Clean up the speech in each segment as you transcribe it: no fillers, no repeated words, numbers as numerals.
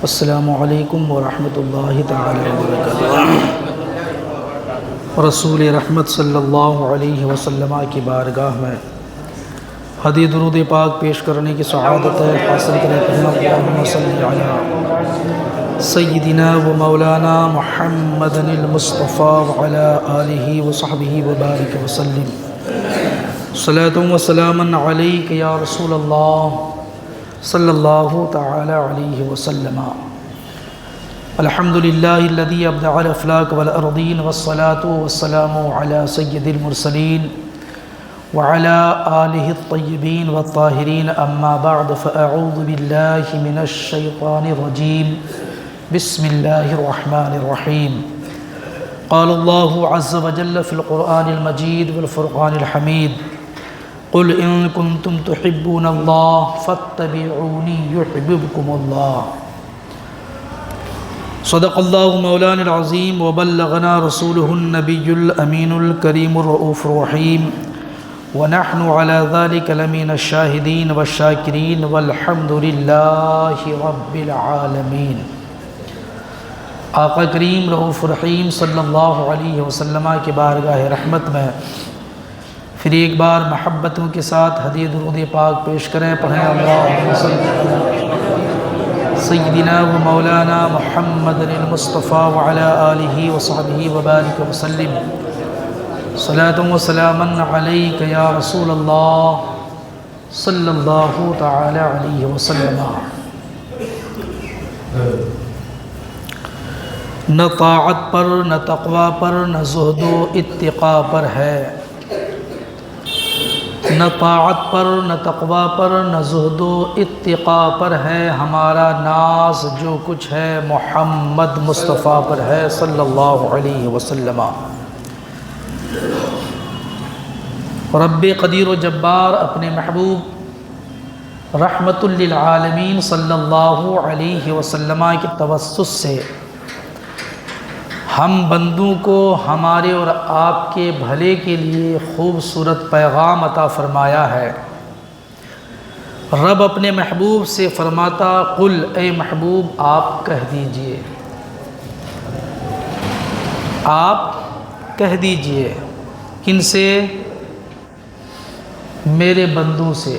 السلام علیکم ورحمۃ اللہ تعالی وبرکاتہ۔ رسول رحمت صلی اللہ علیہ وسلم کی بارگاہ میں ہدیہ درود پاک پیش کرنے کی سعادت ہے حاصل کریں۔ اللہم صلی علی سیدنا و مولانا محمد المصطفیٰ وعلی آلہ وصحبہ وبارک وسلم۔ صلاۃ و سلاما علیک یا رسول اللہ صلی اللہ تعالی علیہ وسلم۔ الحمدللہ الذی ابدع الافلاک والارضین والصلاة والسلام علی سید المرسلین وعلی آلہ الطیبین والطاہرین، اما بعد فاعوذ باللہ من الشیطان الرجیم، بسم اللہ الرحمن الرحیم۔ قال اللہ عز وجل فی القرآن المجید والفرقان الحمید، قل ان کنتم تحبون اللہ فاتبعونی یحببکم اللہ۔ صدق اللہ مولانا العظیم وبلغنا رسولہ النبی الامین الکریم الرؤوف الرحیم، ونحن على ذلك لمن الشاہدین والشاکرین والحمد للہ رب العالمین۔ آقا کریم رؤوف الرحیم صلی اللہ علیہ وسلم کی بارگاہ رحمت میں پھر ایک بار محبتوں کے ساتھ ہدیہ درود پاک پیش کریں، پڑھیں اللہم صلی علی سیدنا و مولانا محمد المصطفیٰ وعلی آلہ وصحبہ وبارک وسلم۔ صلاۃ و سلاما علیک یا رسول اللہ صلی اللہ تعالی علیہ وسلم۔ نہ طاعت پر، نہ تقوی پر، نہ زہد و اتقاء پر ہے، نہ طاعت پر، نہ تقوی پر، نہ زہد و اتقاء پر ہے، ہمارا ناز جو کچھ ہے محمد مصطفیٰ پر ہے صلی اللہ علیہ وسلم۔ رب قدیر و جبار اپنے محبوب رحمت للعالمین صلی اللہ علیہ وسلم کے توسط سے ہم بندوں کو ہمارے اور آپ کے بھلے کے لیے خوبصورت پیغام عطا فرمایا ہے۔ رب اپنے محبوب سے فرماتا، قل اے محبوب آپ کہہ دیجئے، آپ کہہ دیجئے، کن سے؟ میرے بندوں سے،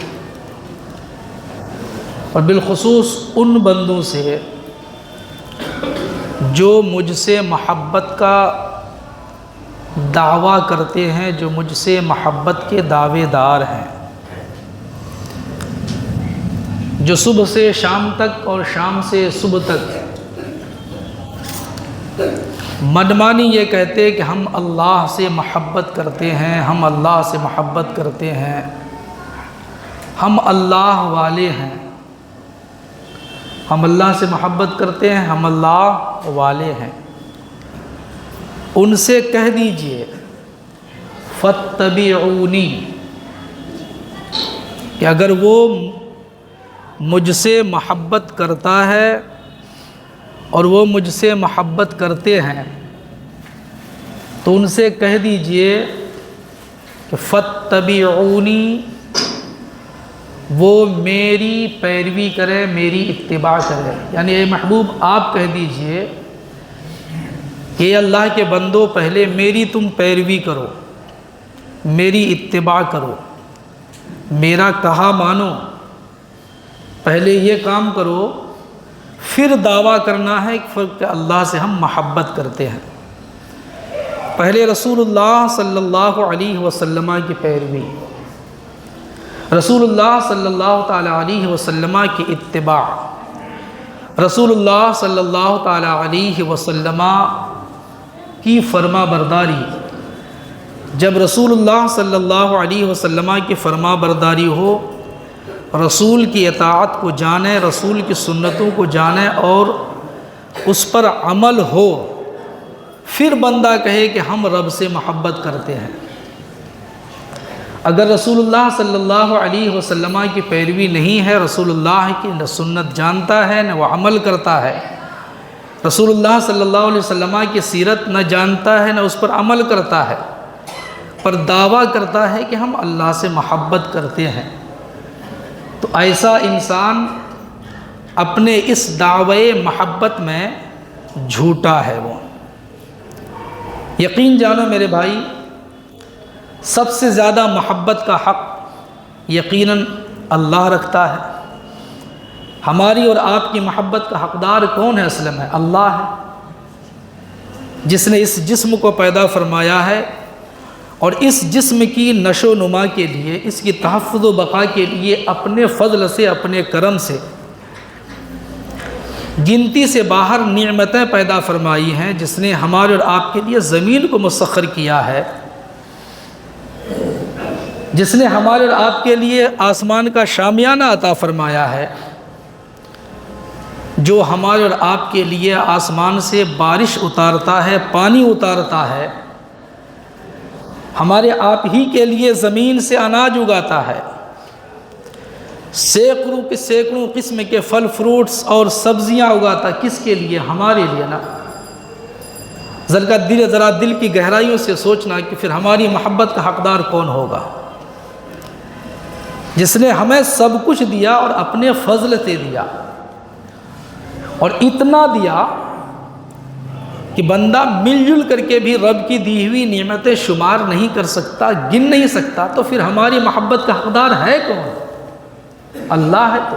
اور بالخصوص ان بندوں سے جو مجھ سے محبت کا دعویٰ کرتے ہیں، جو مجھ سے محبت کے دعوے دار ہیں، جو صبح سے شام تک اور شام سے صبح تک منمانی یہ کہتے کہ ہم اللہ سے محبت کرتے ہیں، ہم اللہ سے محبت کرتے ہیں، ہم اللہ والے ہیں، ہم اللہ سے محبت کرتے ہیں، ہم اللہ والے ہیں، ان سے کہہ دیجئے فاتبعونی، کہ اگر وہ مجھ سے محبت کرتا ہے اور وہ مجھ سے محبت کرتے ہیں تو ان سے کہہ دیجئے کہ فاتبعونی، وہ میری پیروی کرے، میری اتباع کرے۔ یعنی اے محبوب آپ کہہ دیجئے کہ اللہ کے بندو پہلے میری تم پیروی کرو، میری اتباع کرو، میرا کہا مانو، پہلے یہ کام کرو، پھر دعویٰ کرنا ہے کہ اللہ سے ہم محبت کرتے ہیں۔ پہلے رسول اللہ صلی اللہ علیہ وسلم کی پیروی، رسول اللہ صلی اللہ تعالی علیہ وسلم کی اتباع، رسول اللہ صلی اللہ تعالی علیہ وسلم کی فرما برداری۔ جب رسول اللہ صلی اللہ علیہ وسلم کی فرما برداری ہو، رسول کی اطاعت کو جانے، رسول کی سنتوں کو جانے اور اس پر عمل ہو، پھر بندہ کہے کہ ہم رب سے محبت کرتے ہیں۔ اگر رسول اللہ صلی اللہ علیہ وسلم کی پیروی نہیں ہے، رسول اللہ کی نہ سنت جانتا ہے نہ وہ عمل کرتا ہے، رسول اللہ صلی اللہ علیہ وسلم کی سیرت نہ جانتا ہے نہ اس پر عمل کرتا ہے، پر دعویٰ کرتا ہے کہ ہم اللہ سے محبت کرتے ہیں، تو ایسا انسان اپنے اس دعوے محبت میں جھوٹا ہے وہ۔ یقین جانو میرے بھائی، سب سے زیادہ محبت کا حق یقیناً اللہ رکھتا ہے۔ ہماری اور آپ کی محبت کا حقدار کون ہے؟ اصل میں اللہ ہے، جس نے اس جسم کو پیدا فرمایا ہے اور اس جسم کی نشو و نما کے لیے، اس کی تحفظ و بقا کے لیے اپنے فضل سے، اپنے کرم سے گنتی سے باہر نعمتیں پیدا فرمائی ہیں، جس نے ہمارے اور آپ کے لیے زمین کو مسخر کیا ہے، جس نے ہمارے اور آپ کے لیے آسمان کا شامیانہ عطا فرمایا ہے، جو ہمارے اور آپ کے لیے آسمان سے بارش اتارتا ہے، پانی اتارتا ہے، ہمارے آپ ہی کے لیے زمین سے اناج اگاتا ہے، سینکڑوں قسم کے پھل فروٹس اور سبزیاں اگاتا، کس کے لیے؟ ہمارے لیے نا۔ ذرا دل کی گہرائیوں سے سوچنا کہ پھر ہماری محبت کا حقدار کون ہوگا، جس نے ہمیں سب کچھ دیا اور اپنے فضل سے دیا، اور اتنا دیا کہ بندہ مل جل کر کے بھی رب کی دی ہوئی نعمتیں شمار نہیں کر سکتا، گن نہیں سکتا، تو پھر ہماری محبت کا حقدار ہے کون؟ اللہ ہے۔ تو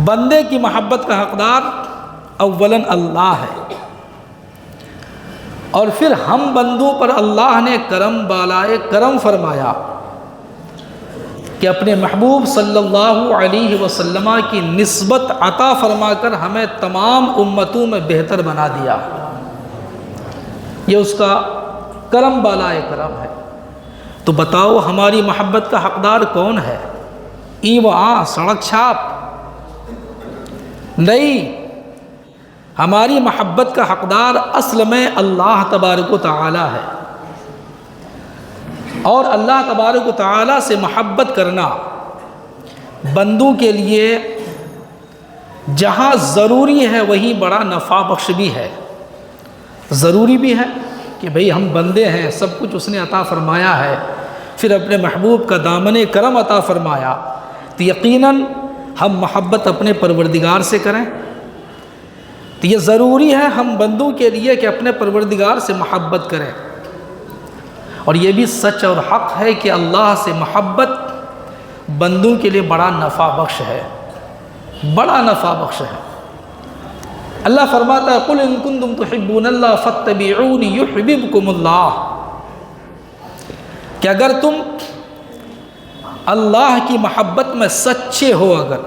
بندے کی محبت کا حقدار اولاً اللہ ہے، اور پھر ہم بندوں پر اللہ نے کرم بالائے کرم فرمایا کہ اپنے محبوب صلی اللہ علیہ وسلم کی نسبت عطا فرما کر ہمیں تمام امتوں میں بہتر بنا دیا۔ یہ اس کا کرم بالائے کرم ہے۔ تو بتاؤ ہماری محبت کا حقدار کون ہے؟ سڑک چھاپ نہیں، ہماری محبت کا حقدار اصل میں اللہ تبارک و تعالی ہے، اور اللہ تبارک و تعالی سے محبت کرنا بندوں کے لیے جہاں ضروری ہے وہیں بڑا نفع بخش بھی ہے۔ ضروری بھی ہے کہ بھئی ہم بندے ہیں، سب کچھ اس نے عطا فرمایا ہے، پھر اپنے محبوب کا دامن کرم عطا فرمایا، تو یقیناً ہم محبت اپنے پروردگار سے کریں۔ تو یہ ضروری ہے ہم بندوں کے لیے کہ اپنے پروردگار سے محبت کریں، اور یہ بھی سچ اور حق ہے کہ اللہ سے محبت بندوں کے لیے بڑا نفع بخش ہے، بڑا نفع بخش ہے۔ اللہ فرماتا ہے قُلْ إِن كُنتُمْ تُحِبُّونَ اللَّهَ فَاتَّبِعُونِ يُحْبِبْكُمُ اللَّهُ، کہ اگر تم اللہ کی محبت میں سچے ہو، اگر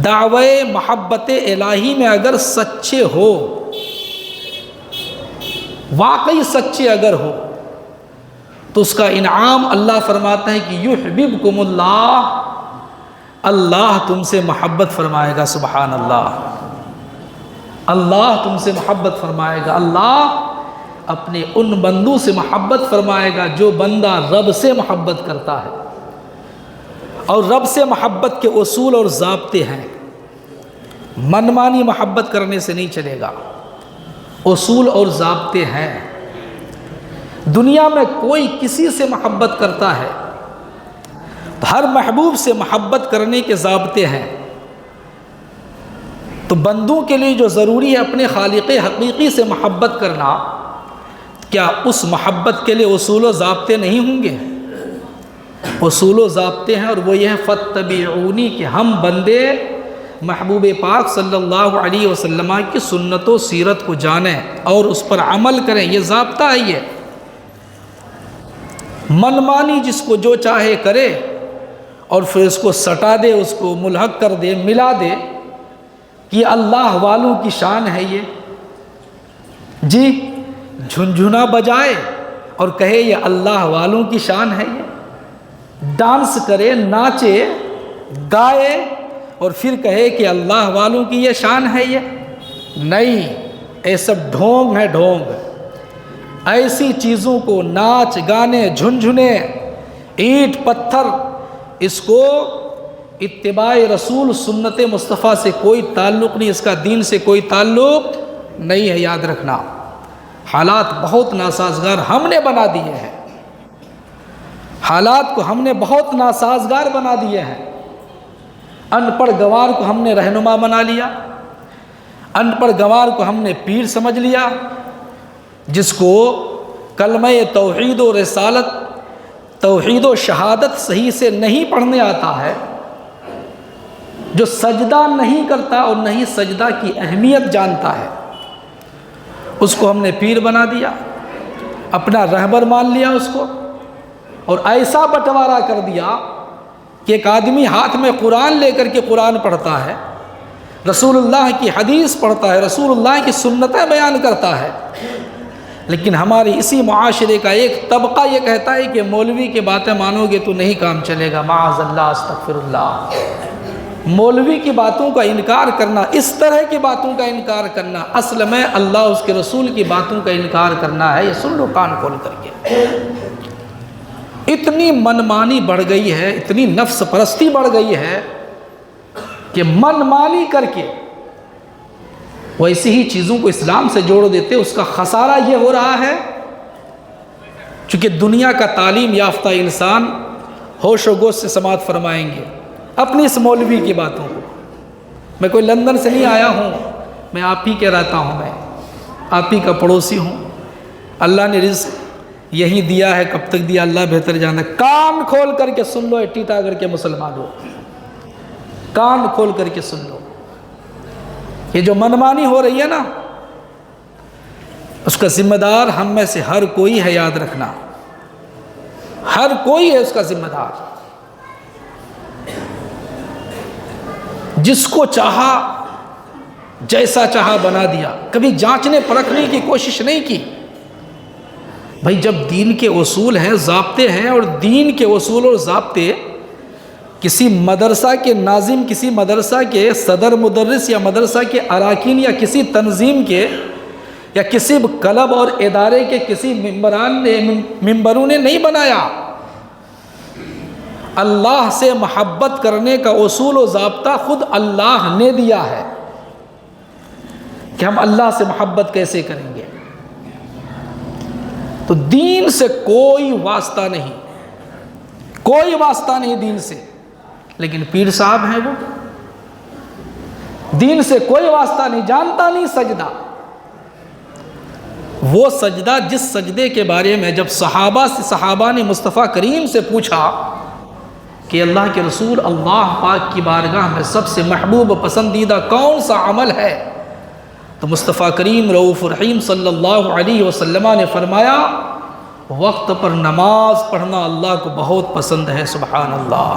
دعوے محبت الہی میں اگر سچے ہو، واقعی سچے اگر ہو، تو اس کا انعام اللہ فرماتا ہے کہ یحببکم اللہ، اللہ تم سے محبت فرمائے گا۔ سبحان اللہ، اللہ تم سے محبت فرمائے گا۔ اللہ اپنے ان بندوں سے محبت فرمائے گا جو بندہ رب سے محبت کرتا ہے، اور رب سے محبت کے اصول اور ضابطے ہیں۔ منمانی محبت کرنے سے نہیں چلے گا، اصول اور ضابطے ہیں۔ دنیا میں کوئی کسی سے محبت کرتا ہے، ہر محبوب سے محبت کرنے کے ضابطے ہیں۔ تو بندوں کے لیے جو ضروری ہے اپنے خالق حقیقی سے محبت کرنا، کیا اس محبت کے لیے اصول و ضابطے نہیں ہوں گے؟ اصول و ضابطے ہیں، اور وہ یہ ہے فَاتَّبِعُونِ، کہ ہم بندے محبوب پاک صلی اللہ علیہ وسلم کی سنت و سیرت کو جانیں اور اس پر عمل کریں۔ یہ ضابطہ ہے۔ یہ منمانی جس کو جو چاہے کرے اور پھر اس کو سٹا دے، اس کو ملحق کر دے، ملا دے کہ اللہ والوں کی شان ہے یہ، جی جھنجھنا بجائے اور کہے یہ اللہ والوں کی شان ہے، یہ ڈانس کرے، ناچے، گائے اور پھر کہے کہ اللہ والوں کی یہ شان ہے۔ یہ نہیں، یہ سب ڈھونگ ہے، ڈھونگ۔ ایسی چیزوں کو، ناچ گانے، جھنجھنے، اینٹ پتھر، اس کو اتباع رسول سنت مصطفیٰ سے کوئی تعلق نہیں، اس کا دین سے کوئی تعلق نہیں ہے۔ یاد رکھنا، حالات بہت ناسازگار ہم نے بنا دیے ہیں، حالات کو ہم نے بہت ناسازگار بنا دیے ہیں۔ ان پڑھ گوار کو ہم نے رہنما بنا لیا، ان پڑھ گوار کو ہم نے پیر سمجھ لیا، جس کو کلمہ توحید و رسالت، توحید و شہادت صحیح سے نہیں پڑھنے آتا ہے، جو سجدہ نہیں کرتا اور نہیں سجدہ کی اہمیت جانتا ہے، اس کو ہم نے پیر بنا دیا، اپنا رہبر مان لیا اس کو، اور ایسا بٹوارا کر دیا کہ ایک آدمی ہاتھ میں قرآن لے کر کے قرآن پڑھتا ہے، رسول اللہ کی حدیث پڑھتا ہے، رسول اللہ کی سنتیں بیان کرتا ہے، لیکن ہماری اسی معاشرے کا ایک طبقہ یہ کہتا ہے کہ مولوی کی باتیں مانو گے تو نہیں کام چلے گا، معاذ اللہ، استغفر اللہ۔ مولوی کی باتوں کا انکار کرنا، اس طرح کی باتوں کا انکار کرنا، اصل میں اللہ اس کے رسول کی باتوں کا انکار کرنا ہے۔ یہ سن لو کان کھول کر کے، اتنی منمانی بڑھ گئی ہے، اتنی نفس پرستی بڑھ گئی ہے کہ منمانی کر کے وہ ایسی ہی چیزوں کو اسلام سے جوڑ دیتے۔ اس کا خسارہ یہ ہو رہا ہے چونکہ دنیا کا تعلیم یافتہ انسان ہوش و گوش سے سماعت فرمائیں گے اپنی اس مولوی کی باتوں کو۔ میں کوئی لندن سے نہیں آیا ہوں، میں آپ ہی کے رہتا ہوں، میں آپ ہی کا پڑوسی ہوں، اللہ نے رزق یہی دیا ہے، کب تک دیا اللہ بہتر جانا۔ کان کھول کر کے سن لو، ٹیٹا کر کے مسلمان ہو، کان کھول کر کے سن لو۔ یہ جو منمانی ہو رہی ہے نا، اس کا ذمہ دار ہم میں سے ہر کوئی ہے، یاد رکھنا، ہر کوئی ہے اس کا ذمہ دار۔ جس کو چاہا جیسا چاہا بنا دیا، کبھی جانچنے پرکھنے کی کوشش نہیں کی۔ بھائی جب دین کے اصول ہیں، ضابطے ہیں، اور دین کے اصول اور ضابطے کسی مدرسہ کے ناظم، کسی مدرسہ کے صدر مدرس یا مدرسہ کے اراکین یا کسی تنظیم کے یا کسی کلب اور ادارے کے کسی ممبروں نے نہیں بنایا۔ اللہ سے محبت کرنے کا اصول و ضابطہ خود اللہ نے دیا ہے کہ ہم اللہ سے محبت کیسے کریں گے۔ تو دین سے کوئی واسطہ نہیں، کوئی واسطہ نہیں دین سے، لیکن پیر صاحب ہیں وہ، دین سے کوئی واسطہ نہیں، جانتا نہیں سجدہ۔ وہ سجدہ، جس سجدے کے بارے میں جب صحابہ نے مصطفیٰ کریم سے پوچھا کہ اللہ کے رسول، اللہ پاک کی بارگاہ میں سب سے محبوب پسندیدہ کون سا عمل ہے، تو مصطفیٰ کریم رؤوف الرحیم صلی اللہ علیہ وسلم نے فرمایا وقت پر نماز پڑھنا اللہ کو بہت پسند ہے۔ سبحان اللہ۔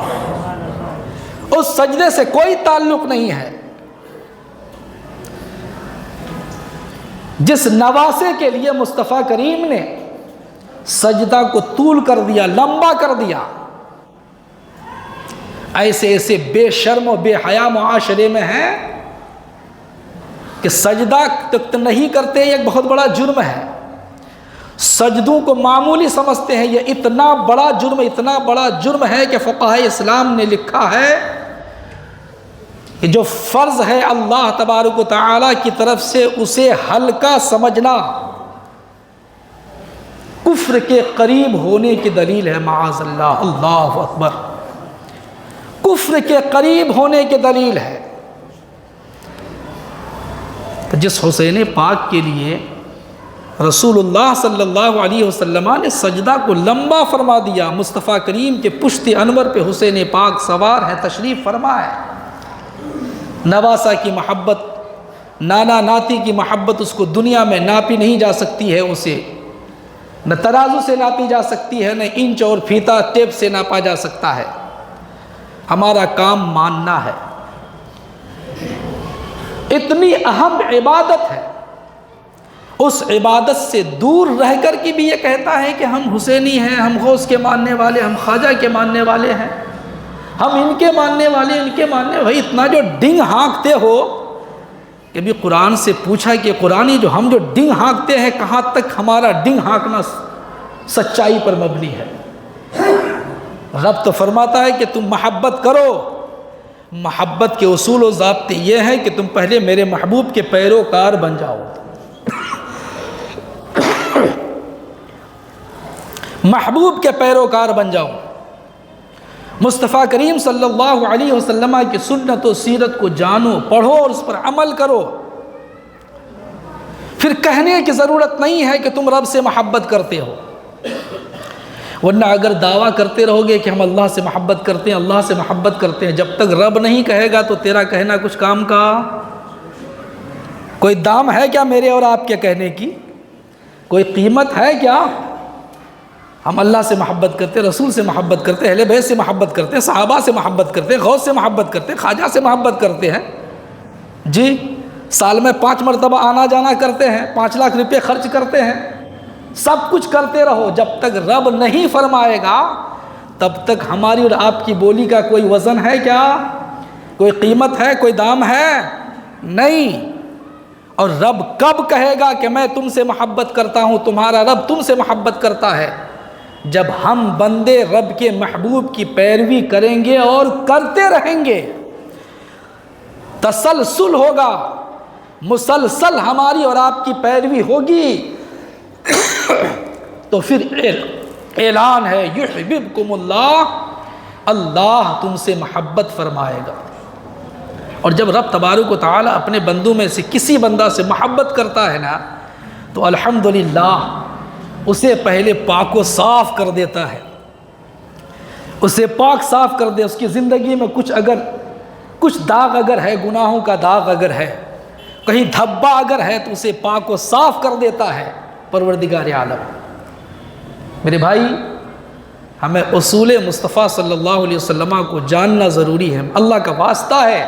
اس سجدے سے کوئی تعلق نہیں ہے۔ جس نواسے کے لیے مصطفیٰ کریم نے سجدہ کو طول کر دیا، لمبا کر دیا، ایسے ایسے بے شرم و بے حیا معاشرے میں ہیں کہ سجدہ تک نہیں کرتے، یہ ایک بہت بڑا جرم ہے۔ سجدوں کو معمولی سمجھتے ہیں، یہ اتنا بڑا جرم، اتنا بڑا جرم ہے کہ فقہاء اسلام نے لکھا ہے کہ جو فرض ہے اللہ تبارک و تعالیٰ کی طرف سے، اسے ہلکا سمجھنا کفر کے قریب ہونے کی دلیل ہے۔ معاذ اللہ، اللہ اکبر، کفر کے قریب ہونے کی دلیل ہے۔ جس حسین پاک کے لیے رسول اللہ صلی اللہ علیہ وسلم نے سجدہ کو لمبا فرما دیا، مصطفیٰ کریم کے پشت انور پہ حسین پاک سوار ہے، تشریف فرما ہے۔ نواسا کی محبت، نانا ناتی کی محبت، اس کو دنیا میں ناپی نہیں جا سکتی ہے، اسے نہ ترازو سے ناپی جا سکتی ہے، نہ انچ اور پھیتا ٹیپ سے ناپا جا سکتا ہے۔ ہمارا کام ماننا ہے۔ اتنی اہم عبادت ہے، اس عبادت سے دور رہ کر کے بھی یہ کہتا ہے کہ ہم حسینی ہیں، ہم غوث کے ماننے والے، ہم خواجہ کے ماننے والے ہیں، ہم ان کے ماننے والے، ان کے ماننے والے۔ بھائی اتنا جو ڈنگ ہانکتے ہو، کہ بھی قرآن سے پوچھا کہ قرآنی جو ہم جو ڈنگ ہانکتے ہیں، کہاں تک ہمارا ڈنگ ہانکنا سچائی پر مبنی ہے؟ رب تو فرماتا ہے کہ تم محبت کرو، محبت کے اصول و ضابطے یہ ہیں کہ تم پہلے میرے محبوب کے پیروکار بن جاؤ، محبوب کے پیروکار بن جاؤ۔ مصطفیٰ کریم صلی اللہ علیہ وسلم کی سنت و سیرت کو جانو، پڑھو اور اس پر عمل کرو۔ پھر کہنے کی ضرورت نہیں ہے کہ تم رب سے محبت کرتے ہو، ورنہ اگر دعویٰ کرتے رہو گے کہ ہم اللہ سے محبت کرتے ہیں، اللہ سے محبت کرتے ہیں، جب تک رب نہیں کہے گا تو تیرا کہنا کچھ کام کا؟ کوئی دام ہے کیا میرے اور آپ کے کہنے کی؟ کوئی قیمت ہے کیا؟ ہم اللہ سے محبت کرتے، رسول سے محبت کرتے، اہل بیت سے محبت کرتے، صحابہ سے محبت کرتے، غوث سے محبت کرتے، خواجہ سے محبت کرتے ہیں، جی سال میں 5 مرتبہ آنا جانا کرتے ہیں، 5 لاکھ روپے خرچ کرتے ہیں، سب کچھ کرتے رہو، جب تک رب نہیں فرمائے گا تب تک ہماری اور آپ کی بولی کا کوئی وزن ہے کیا؟ کوئی قیمت ہے؟ کوئی دام ہے؟ نہیں۔ اور رب کب کہے گا کہ میں تم سے محبت کرتا ہوں، تمہارا رب تم سے محبت کرتا ہے؟ جب ہم بندے رب کے محبوب کی پیروی کریں گے اور کرتے رہیں گے، تسلسل ہوگا، مسلسل ہماری اور آپ کی پیروی ہوگی، تو پھر اعلان ہے یحببکم اللہ، اللہ تم سے محبت فرمائے گا۔ اور جب رب تبارک و تعالی اپنے بندوں میں سے کسی بندہ سے محبت کرتا ہے نا تو الحمدللہ اسے پہلے پاک و صاف کر دیتا ہے، اسے پاک صاف کر دے، اس کی زندگی میں کچھ داغ اگر ہے، گناہوں کا داغ اگر ہے، کہیں دھبا اگر ہے تو اسے پاک و صاف کر دیتا ہے پروردگار عالم۔ میرے بھائی، ہمیں اصول مصطفیٰ صلی اللہ علیہ وسلم کو جاننا ضروری ہے، اللہ کا واسطہ ہے،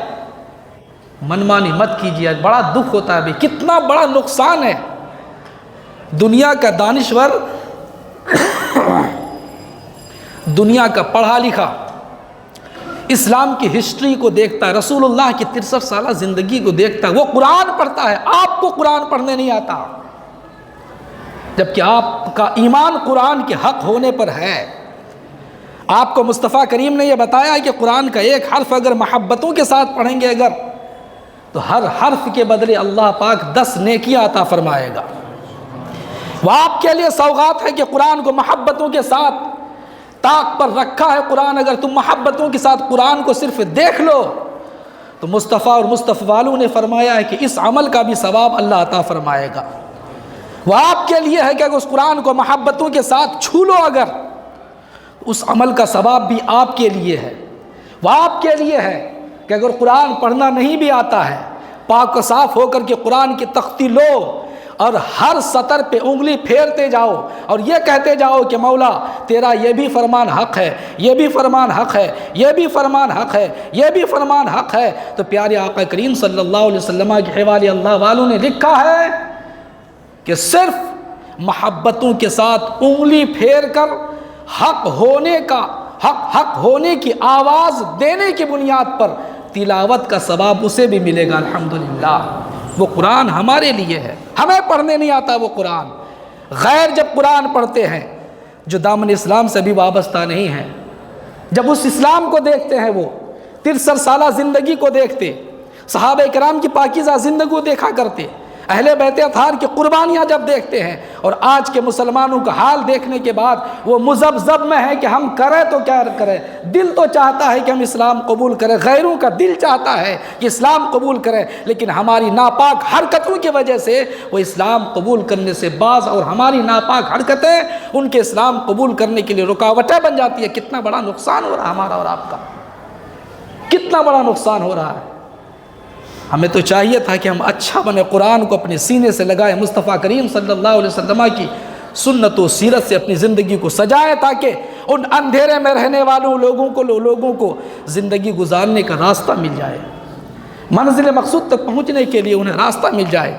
منمانی مت کیجیے۔ بڑا دکھ ہوتا ہے، کتنا بڑا نقصان ہے۔ دنیا کا دانشور، دنیا کا پڑھا لکھا اسلام کی ہسٹری کو دیکھتا ہے، رسول اللہ کی 63 سالہ زندگی کو دیکھتا ہے، وہ قرآن پڑھتا ہے، آپ کو قرآن پڑھنے نہیں آتا، جبکہ آپ کا ایمان قرآن کے حق ہونے پر ہے۔ آپ کو مصطفیٰ کریم نے یہ بتایا کہ قرآن کا ایک حرف اگر محبتوں کے ساتھ پڑھیں گے تو ہر حرف کے بدلے اللہ پاک 10 نیکیاں عطا فرمائے گا۔ وہ آپ کے لیے سوغات ہے کہ قرآن کو محبتوں کے ساتھ طاق پر رکھا ہے۔ قرآن اگر تم محبتوں کے ساتھ قرآن کو صرف دیکھ لو تو مصطفیٰ اور مصطفیٰ والوں نے فرمایا ہے کہ اس عمل کا بھی ثواب اللہ عطا فرمائے گا۔ وہ آپ کے لیے ہے کہ اگر اس قرآن کو محبتوں کے ساتھ چھو لو اگر، اس عمل کا ثواب بھی آپ کے لیے ہے۔ وہ آپ کے لیے ہے کہ اگر قرآن پڑھنا نہیں بھی آتا ہے، پاک و صاف ہو کر کے قرآن کی تختی لو اور ہر سطر پہ انگلی پھیرتے جاؤ اور یہ کہتے جاؤ کہ مولا تیرا یہ بھی فرمان حق ہے، یہ بھی فرمان حق ہے، یہ بھی فرمان حق ہے، یہ بھی فرمان حق ہے، تو پیارے آقا کریم صلی اللہ علیہ وسلم کے حوالے اللہ والوں نے لکھا ہے کہ صرف محبتوں کے ساتھ انگلی پھیر کر حق ہونے کی آواز دینے کی بنیاد پر تلاوت کا ثواب اسے بھی ملے گا۔ الحمدللہ وہ قرآن ہمارے لیے ہے، ہمیں پڑھنے نہیں آتا وہ قرآن۔ غیر جب قرآن پڑھتے ہیں جو دامن اسلام سے بھی وابستہ نہیں ہیں، جب اس اسلام کو دیکھتے ہیں، وہ 63 سالہ زندگی کو دیکھتے، صحابہ کرام کی پاکیزہ زندگی کو دیکھا کرتے، اہل بیت اطہار کی قربانیاں جب دیکھتے ہیں، اور آج کے مسلمانوں کا حال دیکھنے کے بعد وہ مذبذب میں ہے کہ ہم کریں تو کیا کریں۔ دل تو چاہتا ہے کہ ہم اسلام قبول کریں، غیروں کا دل چاہتا ہے کہ اسلام قبول کریں، لیکن ہماری ناپاک حرکتوں کی وجہ سے وہ اسلام قبول کرنے سے باز، اور ہماری ناپاک حرکتیں ان کے اسلام قبول کرنے کے لیے رکاوٹیں بن جاتی ہے۔ کتنا بڑا نقصان ہو رہا ہے ہمارا اور آپ کا، کتنا بڑا نقصان ہو رہا ہے۔ ہمیں تو چاہیے تھا کہ ہم اچھا بنے، قرآن کو اپنے سینے سے لگائیں، مصطفیٰ کریم صلی اللہ علیہ وسلم کی سنت و سیرت سے اپنی زندگی کو سجائیں، تاکہ ان اندھیرے میں رہنے والوں لوگوں کو زندگی گزارنے کا راستہ مل جائے، منزل مقصود تک پہنچنے کے لیے انہیں راستہ مل جائے۔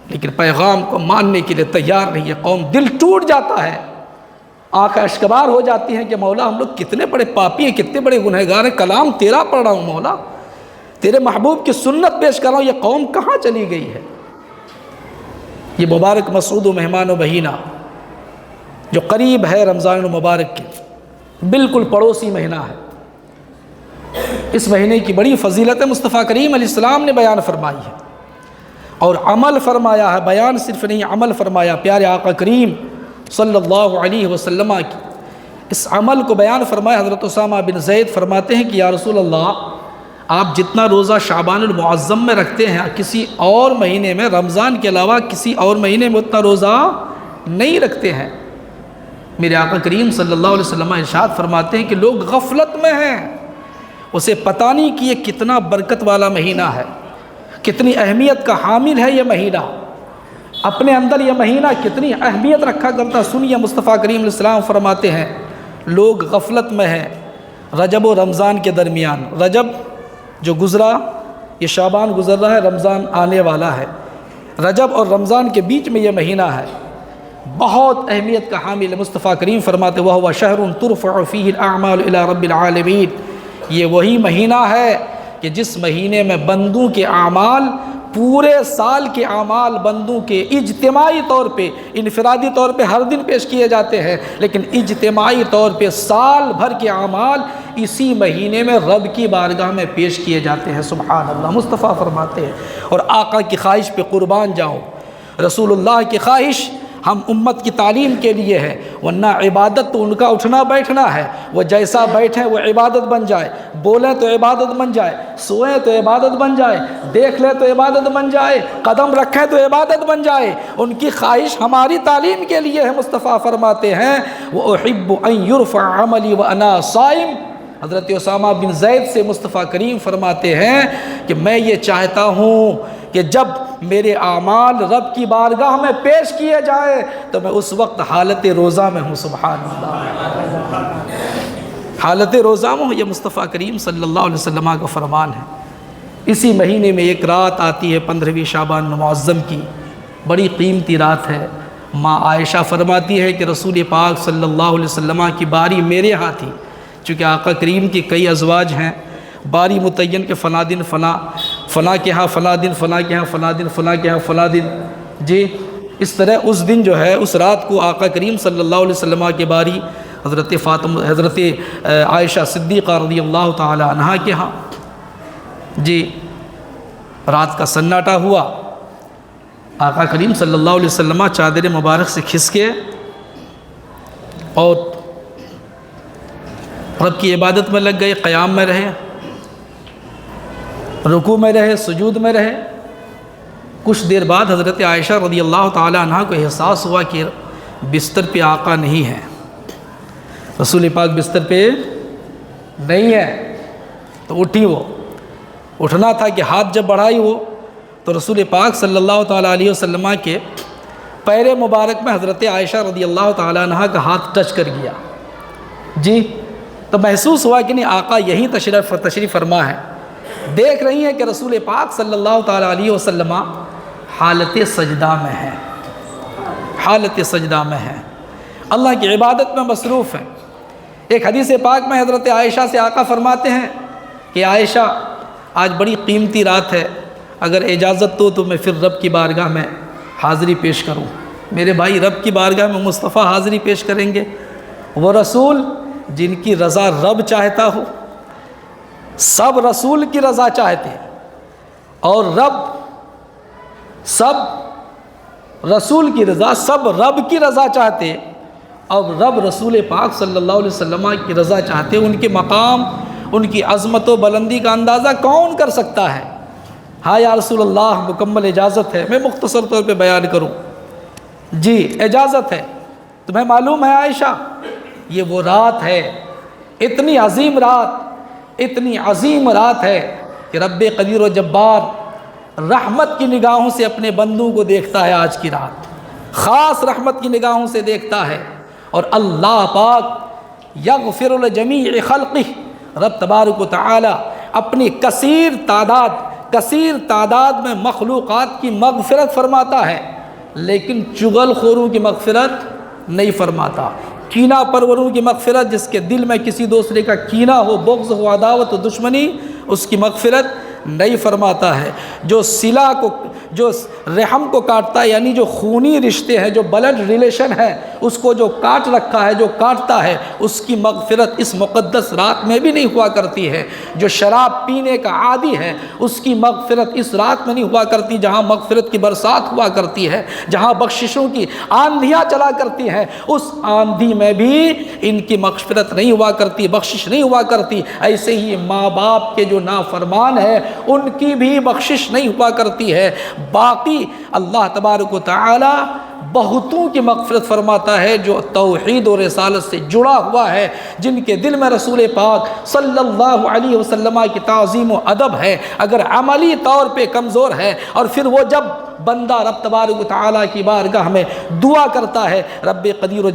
لیکن پیغام کو ماننے کے لیے تیار نہیں ہے قوم، دل ٹوٹ جاتا ہے، آنکھیں اشکبار ہو جاتی ہیں کہ مولا ہم لوگ کتنے بڑے پاپی ہیں، کتنے بڑے گنہگار ہیں، کلام تیرا پڑھ رہا ہوں مولا، تیرے محبوب کی سنت پیش کر رہا ہوں، یہ قوم کہاں چلی گئی ہے۔ یہ مبارک مسعود و مہمان و بہینہ جو قریب ہے رمضان المبارک کے، بالکل پڑوسی مہینہ ہے، اس مہینے کی بڑی فضیلت مصطفیٰ کریم علیہ السلام نے بیان فرمائی ہے اور عمل فرمایا ہے، بیان صرف نہیں عمل فرمایا۔ پیارے آقا کریم صلی اللہ علیہ وسلم کی اس عمل کو بیان فرمایا حضرت اسامہ بن زید فرماتے ہیں کہ یا رسول اللہ آپ جتنا روزہ شعبان المعظم میں رکھتے ہیں کسی اور مہینے میں، رمضان کے علاوہ کسی اور مہینے میں اتنا روزہ نہیں رکھتے ہیں۔ میرے آقا کریم صلی اللہ علیہ وسلم ارشاد فرماتے ہیں کہ لوگ غفلت میں ہیں، اسے پتہ نہیں کہ یہ کتنا برکت والا مہینہ ہے، کتنی اہمیت کا حامل ہے یہ مہینہ، اپنے اندر یہ مہینہ کتنی اہمیت رکھا کرتا۔ سنیے مصطفیٰ کریم علیہ السلام فرماتے ہیں لوگ غفلت میں ہیں رجب و رمضان کے درمیان۔ رجب جو گزرا، یہ شعبان گزر رہا ہے، رمضان آنے والا ہے، رجب اور رمضان کے بیچ میں یہ مہینہ ہے، بہت اہمیت کا حامل ہے۔ مصطفیٰ کریم فرماتے وَهُوَ شَهْرٌ تُرْفَعُ فِيهِ الْأَعْمَالُ إِلَىٰ رَبِّ الْعَالَمِينَ، یہ وہی مہینہ ہے کہ جس مہینے میں بندوں کے اعمال، پورے سال کے اعمال بندوں کے اجتماعی طور پہ، انفرادی طور پہ ہر دن پیش کیے جاتے ہیں، لیکن اجتماعی طور پہ سال بھر کے اعمال اسی مہینے میں رب کی بارگاہ میں پیش کیے جاتے ہیں۔ سبحان اللہ، مصطفیٰ فرماتے ہیں اور آقا کی خواہش پہ قربان جاؤ، رسول اللہ کی خواہش ہم امت کی تعلیم کے لیے ہے، ورنہ عبادت تو ان کا اٹھنا بیٹھنا ہے، وہ جیسا بیٹھیں وہ عبادت بن جائے، بولیں تو عبادت بن جائے، سوئیں تو عبادت بن جائے، دیکھ لیں تو عبادت بن جائے، قدم رکھیں تو عبادت بن جائے۔ ان کی خواہش ہماری تعلیم کے لیے ہے۔ مصطفیٰ فرماتے ہیں وَأُحِبُّ أَن يُرْفَعَ عَمَلِي وَأَنَا صَائِمٌ، حضرت اسامہ بن زید سے مصطفیٰ کریم فرماتے ہیں کہ میں یہ چاہتا ہوں کہ جب میرے اعمال رب کی بارگاہ میں پیش کیے جائیں تو میں اس وقت حالت روزہ میں ہوں۔ سبحان اللہ، حالت روزہ میں ہوں، یہ مصطفیٰ کریم صلی اللہ علیہ وسلم کا فرمان ہے۔ اسی مہینے میں ایک رات آتی ہے 15ویں شعبان معظم کی، بڑی قیمتی رات ہے۔ ماں عائشہ فرماتی ہے کہ رسول پاک صلی اللہ علیہ وسلم کی باری میرے ہاں تھی، چونکہ آقا کریم کی کئی ازواج ہیں، باری متعین کے فلاں دن فلاں کے ہاں فلاں دن، فلاں کے ہاں فلاں دن، فلاں کے ہاں فلاں دن، جی اس طرح اس دن جو ہے اس رات کو آقا کریم صلی اللہ علیہ وسلم کے باری حضرت عائشہ صدیقہ رضی اللہ تعالی عنہا کے ہاں، جی رات کا سناٹا ہوا، آقا کریم صلی اللہ علیہ وسلم چادر مبارک سے کھس کے اور رب کی عبادت میں لگ گئے، قیام میں رہے، رکوع میں رہے، سجود میں رہے۔ کچھ دیر بعد حضرت عائشہ رضی اللہ تعالی عنہ کو احساس ہوا کہ بستر پہ آقا نہیں ہے، رسول پاک بستر پہ نہیں ہے، تو اٹھی، وہ اٹھنا تھا کہ ہاتھ جب بڑھائی وہ تو رسول پاک صلی اللہ تعالی علیہ وسلم کے پیر مبارک میں حضرت عائشہ رضی اللہ تعالی عنہ کا ہاتھ ٹچ کر گیا، جی تو محسوس ہوا کہ نہیں آقا یہیں تشریف فرما ہے۔ دیکھ رہی ہیں کہ رسول پاک صلی اللہ تعالی علیہ وسلم حالت سجدہ میں ہے، حالت سجدہ میں ہے، اللہ کی عبادت میں مصروف ہیں۔ ایک حدیث پاک میں حضرت عائشہ سے آقا فرماتے ہیں کہ عائشہ آج بڑی قیمتی رات ہے، اگر اجازت تو میں پھر رب کی بارگاہ میں حاضری پیش کروں۔ میرے بھائی، رب کی بارگاہ میں مصطفیٰ حاضری پیش کریں گے، وہ رسول جن کی رضا رب چاہتا ہو، سب رسول کی رضا چاہتے ہیں اور رب سب رسول کی رضا، سب رب کی رضا چاہتے، اور رب رسول پاک صلی اللہ علیہ وسلم کی رضا چاہتے۔ ان کے مقام، ان کی عظمت و بلندی کا اندازہ کون کر سکتا ہے؟ ہاں یا رسول اللہ، مکمل اجازت ہے، میں مختصر طور پہ بیان کروں؟ جی اجازت ہے۔ تمہیں معلوم ہے عائشہ، یہ وہ رات ہے، اتنی عظیم رات، اتنی عظیم رات ہے کہ رب قدیر و جبار رحمت کی نگاہوں سے اپنے بندوں کو دیکھتا ہے۔ آج کی رات خاص رحمت کی نگاہوں سے دیکھتا ہے، اور اللہ پاک یغفر لجمیع خلقہ، رب تبارک و تعالی اپنی کثیر تعداد میں مخلوقات کی مغفرت فرماتا ہے، لیکن چغل خوروں کی مغفرت نہیں فرماتا۔ کینہ پروروں کی مغفرت، جس کے دل میں کسی دوسرے کا کینہ ہو، بغض ہو، عداوت و دشمنی، اس کی مغفرت نہیں فرماتا ہے۔ جو صلہ کو، جو رحم کو کاٹتا ہے، یعنی جو خونی رشتے ہیں، جو بلڈ ریلیشن ہے، اس کو جو کاٹ رکھا ہے، جو کاٹتا ہے، اس کی مغفرت اس مقدس رات میں بھی نہیں ہوا کرتی ہے۔ جو شراب پینے کا عادی ہے، اس کی مغفرت اس رات میں نہیں ہوا کرتی جہاں مغفرت کی برسات ہوا کرتی ہے، جہاں بخششوں کی آندھیاں چلا کرتی ہیں، اس آندھی میں بھی ان کی مغفرت نہیں ہوا کرتی، بخشش نہیں ہوا کرتی۔ ایسے ہی ماں باپ کے جو نافرمان ہیں ان کی بھی بخشش نہیں ہوا کرتی ہے۔ باقی اللہ تبارک و تعالی بہتوں کی مغفرت فرماتا ہے جو توحید و رسالت سے جڑا ہوا ہے، جن کے دل میں رسول پاک صلی اللہ علیہ وسلم کی تعظیم و ادب ہے، اگر عملی طور پہ کمزور ہے، اور پھر وہ جب بندہ رب تبارک و تعالیٰ کی بارگاہ میں دعا کرتا ہے، رب قدیر و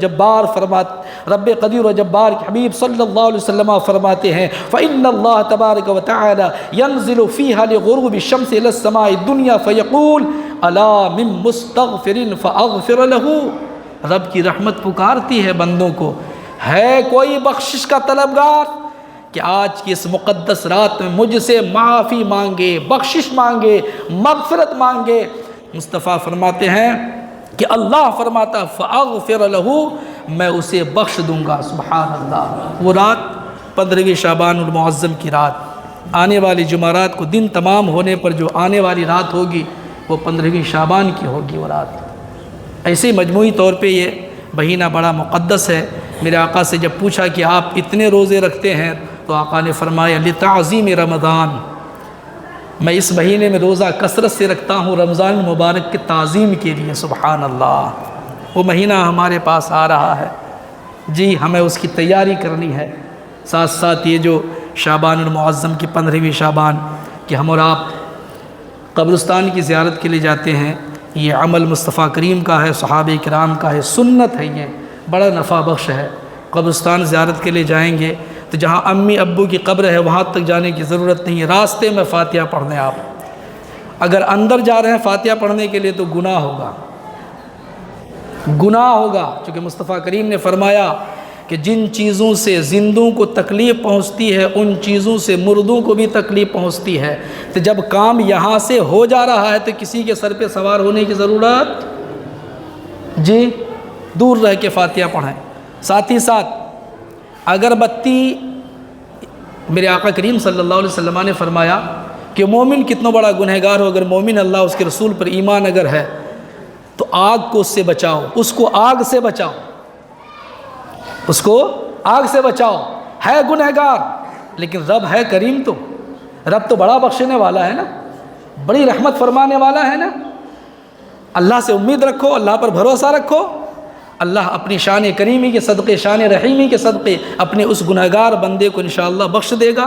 جبار کے حبیب صلی اللہ علیہ وسلم فرماتے ہیں فإن اللہ تبارک و تعالی ينزل فيها لغروب الشمس إلى السماء الدنيا فيقول الا من مستغفر فاغفر له۔ رب کی رحمت پکارتی ہے بندوں کو، ہے کوئی بخشش کا طلبگار کہ آج کی اس مقدس رات میں مجھ سے معافی مانگے، بخشش مانگے، مغفرت مانگے۔ مصطفیٰ فرماتے ہیں کہ اللہ فرماتا فاغفر له، میں اسے بخش دوں گا۔ سبحان اللہ۔ وہ رات 15ویں شعبان المعظم کی رات، آنے والی جمعرات کو دن تمام ہونے پر جو آنے والی رات ہوگی وہ 15ویں شعبان کی ہوگی وہ رات۔ ایسے ہی مجموعی طور پہ یہ مہینہ بڑا مقدس ہے۔ میرے آقا سے جب پوچھا کہ آپ اتنے روزے رکھتے ہیں تو آقا نے فرمایا لتعظیم رمضان، میں اس مہینے میں روزہ کثرت سے رکھتا ہوں رمضان مبارک کی تعظیم کے لیے۔ سبحان اللہ۔ وہ مہینہ ہمارے پاس آ رہا ہے، جی ہمیں اس کی تیاری کرنی ہے۔ ساتھ ساتھ یہ جو شعبان المعظم کی 15ویں شعبان کہ ہم اور آپ قبرستان کی زیارت کے لیے جاتے ہیں، یہ عمل مصطفیٰ کریم کا ہے، صحابہ کرام کا ہے، سنت ہے، یہ بڑا نفع بخش ہے۔ قبرستان زیارت کے لیے جائیں گے تو جہاں امی ابو کی قبر ہے وہاں تک جانے کی ضرورت نہیں ہے، راستے میں فاتحہ پڑھ لیں آپ۔ اگر اندر جا رہے ہیں فاتحہ پڑھنے کے لیے تو گناہ ہوگا، چونکہ مصطفیٰ کریم نے فرمایا کہ جن چیزوں سے زندوں کو تکلیف پہنچتی ہے ان چیزوں سے مردوں کو بھی تکلیف پہنچتی ہے۔ تو جب کام یہاں سے ہو جا رہا ہے تو کسی کے سر پہ سوار ہونے کی ضرورت، جی دور رہ کے فاتحہ پڑھیں۔ ساتھ ہی ساتھ اگربتی، میرے آقا کریم صلی اللہ علیہ وسلم نے فرمایا کہ مومن کتنا بڑا گنہگار ہو، اگر مومن اللہ اس کے رسول پر ایمان اگر ہے تو آگ کو اس سے بچاؤ، اس کو آگ سے بچاؤ، اس کو آگ سے بچاؤ۔ ہے گنہگار لیکن رب ہے کریم، تو رب تو بڑا بخشنے والا ہے نا، بڑی رحمت فرمانے والا ہے نا۔ اللہ سے امید رکھو، اللہ پر بھروسہ رکھو، اللہ اپنی شان کریمی کے صدقے، شان رحیمی کے صدقے اپنے اس گنہگار بندے کو انشاءاللہ بخش دے گا۔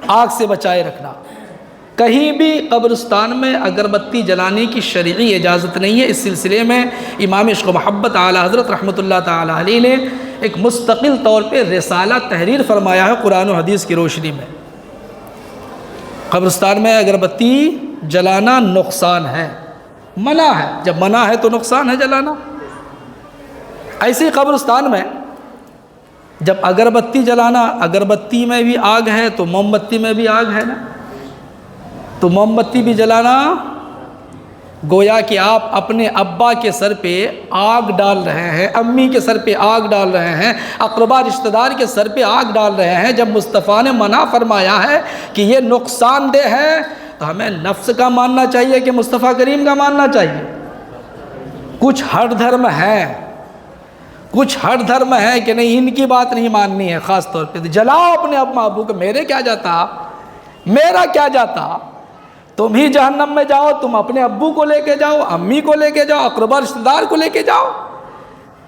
آگ سے بچائے رکھنا۔ کہیں بھی قبرستان میں اگربتی جلانے کی شرعی اجازت نہیں ہے۔ اس سلسلے میں امام عشق و محبت اعلی حضرت رحمۃ اللہ تعالی علیہ نے ایک مستقل طور پہ رسالہ تحریر فرمایا ہے قرآن و حدیث کی روشنی میں۔ قبرستان میں اگربتی جلانا نقصان ہے، منع ہے، جب منع ہے تو نقصان ہے جلانا۔ ایسے ہی قبرستان میں جب اگربتی جلانا، اگربتی میں بھی آگ ہے تو موم بتی میں بھی آگ ہے نا، تو موم بتی بھی جلانا گویا کہ آپ اپنے ابا کے سر پہ آگ ڈال رہے ہیں، امی کے سر پہ آگ ڈال رہے ہیں، اقربا رشتہ دار کے سر پہ آگ ڈال رہے ہیں۔ جب مصطفیٰ نے منع فرمایا ہے کہ یہ نقصان دہ ہے تو ہمیں نفس کا ماننا چاہیے کہ مصطفیٰ کریم کا ماننا چاہیے۔ کچھ ہٹ دھرم ہے کہ نہیں ان کی بات نہیں ماننی ہے، خاص طور پہ جلاؤ اپنے ابا ابو کو، میرا کیا جاتا، تم ہی جہنم میں جاؤ، تم اپنے ابو کو لے کے جاؤ، امی کو لے کے جاؤ، اقربا رشتہ دار کو لے کے جاؤ۔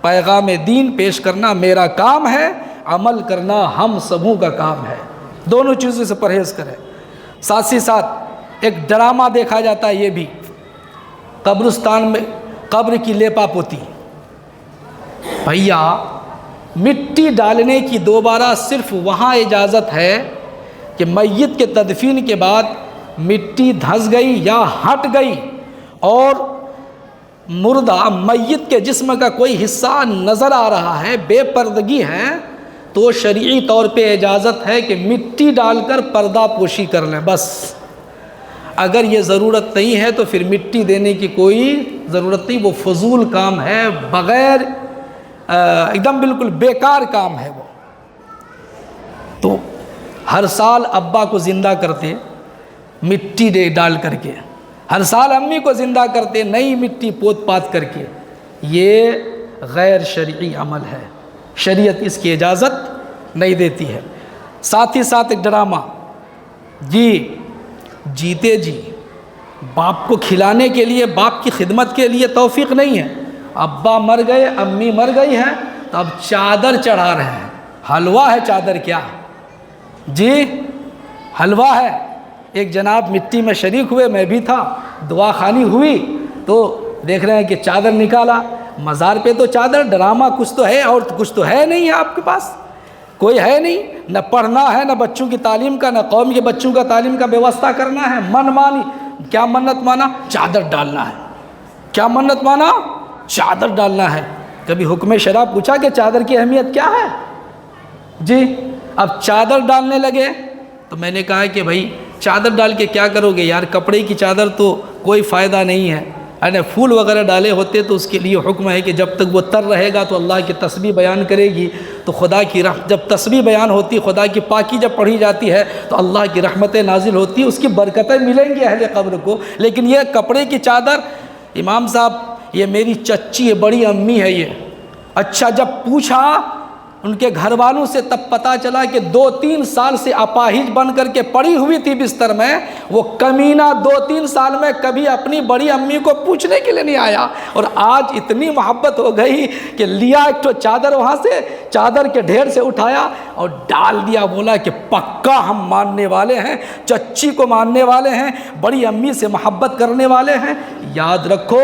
پیغام دین پیش کرنا میرا کام ہے، عمل کرنا ہم سبوں کا کام ہے، دونوں چیزوں سے پرہیز کریں۔ ساتھ ہی ساتھ ایک ڈرامہ دیکھا جاتا ہے یہ بھی، قبرستان میں قبر کی لیپا پوتی۔ بھیا مٹی ڈالنے کی دوبارہ صرف وہاں اجازت ہے کہ میت کے تدفین کے بعد مٹی دھس گئی یا ہٹ گئی اور مردہ میت کے جسم کا کوئی حصہ نظر آ رہا ہے، بے پردگی ہے، تو شرعی طور پہ اجازت ہے کہ مٹی ڈال کر پردہ پوشی کر لیں، بس اگر یہ ضرورت نہیں ہے تو پھر مٹی دینے کی کوئی ضرورت نہیں، وہ فضول کام ہے، بغیر ایک دم بالکل بیکار کام ہے وہ۔ تو ہر سال ابا کو زندہ کرتے مٹی ڈال کر کے، ہر سال امی کو زندہ کرتے نئی مٹی پوت پات کر کے، یہ غیر شرعی عمل ہے، شریعت اس کی اجازت نہیں دیتی ہے۔ ساتھ ہی ساتھ ایک ڈرامہ، جیتے جی باپ کو کھلانے کے لیے، باپ کی خدمت کے لیے توفیق نہیں ہے، ابا مر گئے، امی مر گئی ہیں، تو اب چادر چڑھا رہے ہیں۔ حلوہ ہے چادر کیا؟ حلوہ ہے۔ ایک جناب مٹی میں شریک ہوئے، میں بھی تھا، دعا خوانی ہوئی تو دیکھ رہے ہیں کہ چادر نکالا، مزار پہ تو چادر، ڈرامہ کچھ تو ہے اور کچھ تو ہے نہیں ہے آپ کے پاس، کوئی ہے نہیں، نہ پڑھنا ہے، نہ بچوں کی تعلیم کا، نہ قوم کے بچوں کا تعلیم کا ویوستھا کرنا ہے، من مانی، کیا منت مانا؟ چادر ڈالنا ہے۔ کیا منت مانا؟ چادر ڈالنا ہے۔ کبھی حکم شرع پوچھا کہ چادر کی اہمیت کیا ہے؟ اب چادر ڈالنے لگے تو میں نے کہا کہ بھائی چادر ڈال کے کیا کرو گے یار، کپڑے کی چادر تو کوئی فائدہ نہیں ہے، یعنی پھول وغیرہ ڈالے ہوتے تو اس کے لیے حکم ہے کہ جب تک وہ تر رہے گا تو اللہ کی تسبیح بیان کرے گی، تو خدا کی جب تسبیح بیان ہوتی، خدا کی پاکی جب پڑھی جاتی ہے تو اللہ کی رحمتیں نازل ہوتی، اس کی برکتیں ملیں گی اہل قبر کو۔ لیکن یہ کپڑے کی چادر، امام صاحب یہ میری چچی ہے، بڑی امی ہے یہ۔ اچھا جب پوچھا ان کے گھر والوں سے تب پتہ چلا کہ 2-3 سال سے اپاہج بن کر کے پڑی ہوئی تھی بستر میں، وہ کمینہ 2-3 سال میں کبھی اپنی بڑی امی کو پوچھنے کے لیے نہیں آیا، اور آج اتنی محبت ہو گئی کہ لیا ایک تو چادر، وہاں سے چادر کے ڈھیر سے اٹھایا اور ڈال دیا، بولا کہ پکا ہم ماننے والے ہیں، چچی کو ماننے والے ہیں، بڑی امی سے محبت کرنے والے ہیں۔ یاد رکھو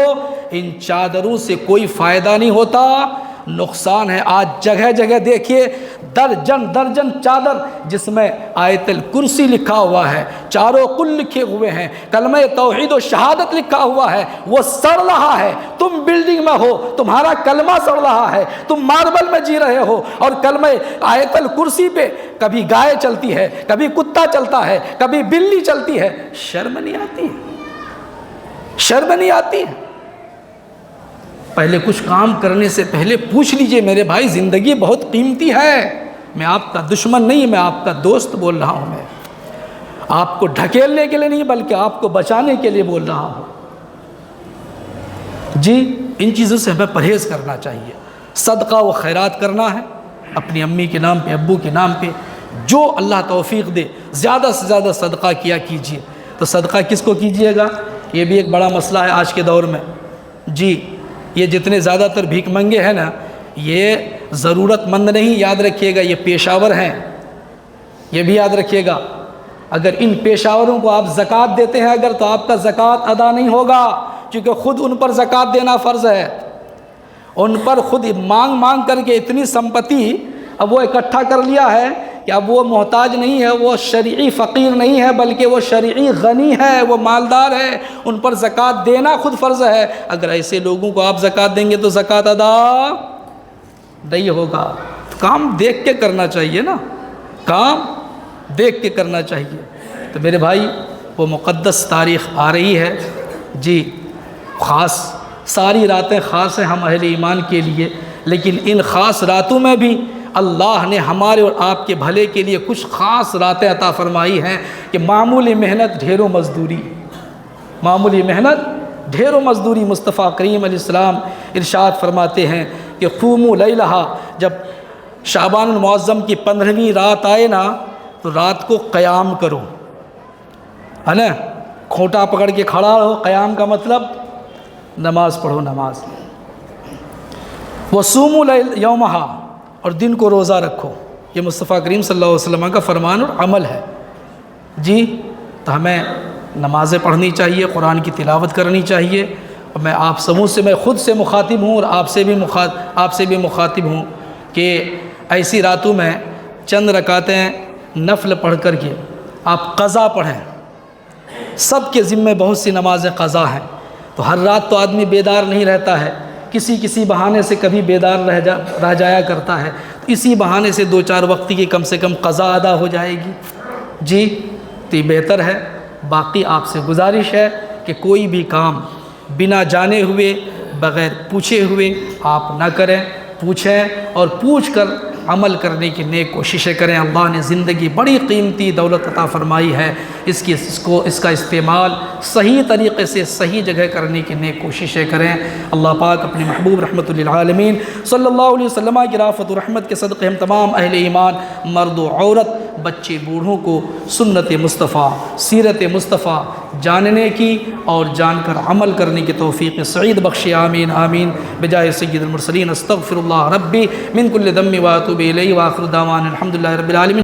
ان چادروں سے کوئی فائدہ نہیں ہوتا، نقصان ہے۔ آج جگہ جگہ دیکھیے درجن چادر جس میں آیت الکرسی لکھا ہوا ہے، چاروں قل لکھے ہوئے ہیں، کلمہ توحید و شہادت لکھا ہوا ہے، وہ سڑ رہا ہے۔ تم بلڈنگ میں ہو، تمہارا کلمہ سڑ رہا ہے، تم ماربل میں جی رہے ہو، اور کلمہ آیت الکرسی پہ کبھی گائے چلتی ہے، کبھی کتا چلتا ہے، کبھی بلی چلتی ہے۔ شرم نہیں آتی؟ شرم نہیں آتی؟ پہلے کچھ کام کرنے سے پہلے پوچھ لیجئے میرے بھائی، زندگی بہت قیمتی ہے۔ میں آپ کا دشمن نہیں، میں آپ کا دوست بول رہا ہوں، میں آپ کو ڈھکیلنے کے لیے نہیں بلکہ آپ کو بچانے کے لیے بول رہا ہوں۔ ان چیزوں سے ہمیں پرہیز کرنا چاہیے۔ صدقہ و خیرات کرنا ہے اپنی امی کے نام پہ، ابو کے نام پہ، جو اللہ توفیق دے زیادہ سے زیادہ صدقہ کیا کیجئے۔ تو صدقہ کس کو کیجئے گا؟ یہ بھی ایک بڑا مسئلہ ہے آج کے دور میں۔ یہ جتنے زیادہ تر بھیک منگے ہیں نا، یہ ضرورت مند نہیں، یاد رکھیے گا، یہ پیشاور ہیں، یہ بھی یاد رکھیے گا۔ اگر ان پیشاوروں کو آپ زکوٰۃ دیتے ہیں اگر، تو آپ کا زکوٰۃ ادا نہیں ہوگا، کیونکہ خود ان پر زکوٰۃ دینا فرض ہے۔ ان پر خود مانگ کر کے اتنی سمپتی اب وہ اکٹھا کر لیا ہے کہ اب وہ محتاج نہیں ہے، وہ شرعی فقیر نہیں ہے، بلکہ وہ شرعی غنی ہے، وہ مالدار ہے، ان پر زکوٰۃ دینا خود فرض ہے۔ اگر ایسے لوگوں کو آپ زکوٰۃ دیں گے تو زکوٰۃ ادا نہیں ہوگا۔ کام دیکھ کے کرنا چاہیے نا، کام دیکھ کے کرنا چاہیے۔ تو میرے بھائی وہ مقدس تاریخ آ رہی ہے، خاص ساری راتیں خاص ہیں ہم اہل ایمان کے لیے، لیکن ان خاص راتوں میں بھی اللہ نے ہمارے اور آپ کے بھلے کے لیے کچھ خاص راتیں عطا فرمائی ہیں کہ معمولی محنت ڈھیروں مزدوری، معمولی محنت ڈھیروں مزدوری۔ مصطفیٰ کریم علیہ السلام ارشاد فرماتے ہیں کہ قوموا لیلہا، جب شعبان المعظم کی 15ویں رات آئے نا تو رات کو قیام کرو، ہے نا، کھوٹا پکڑ کے کھڑا رہو۔ قیام کا مطلب نماز پڑھو، نماز۔ وصوموا یومہا، اور دن کو روزہ رکھو۔ یہ مصطفیٰ کریم صلی اللہ علیہ وسلم کا فرمان اور عمل ہے۔ تو ہمیں نمازیں پڑھنی چاہیے، قرآن کی تلاوت کرنی چاہیے، اور میں آپ سبوں سے، میں خود سے مخاطب ہوں اور آپ سے بھی مخاطب ہوں کہ ایسی راتوں میں چند رکعتیں نفل پڑھ کر کے آپ قضا پڑھیں۔ سب کے ذمے بہت سی نمازیں قضا ہیں، تو ہر رات تو آدمی بیدار نہیں رہتا ہے، کسی بہانے سے کبھی بیدار رہ جایا کرتا ہے، تو اسی بہانے سے 2-4 وقت کی کم سے کم قضا ادا ہو جائے گی۔ تو یہ بہتر ہے باقی آپ سے گزارش ہے کہ کوئی بھی کام بنا جانے ہوئے بغیر پوچھے ہوئے آپ نہ کریں، پوچھیں اور پوچھ کر عمل کرنے کی نیک کوششیں کریں۔ اللہ نے زندگی بڑی قیمتی دولت عطا فرمائی ہے، اس کا استعمال صحیح طریقے سے صحیح جگہ کرنے کی نیک کوششیں کریں۔ اللہ پاک اپنے محبوب رحمت للعالمین صلی اللہ علیہ وسلم کی رافت و رحمت کے صدقے ہم تمام اہل ایمان مرد و عورت بچے بوڑھوں کو سنت مصطفیٰ سیرت مصطفیٰ جاننے کی اور جان کر عمل کرنے کی توفیق سعید بخشی، آمین آمین بجائے سید المرسلین۔ استغفر اللہ ربی من کل ذنب واتوب الیہ، وآخر دعوانا الحمد للہ رب العالمین۔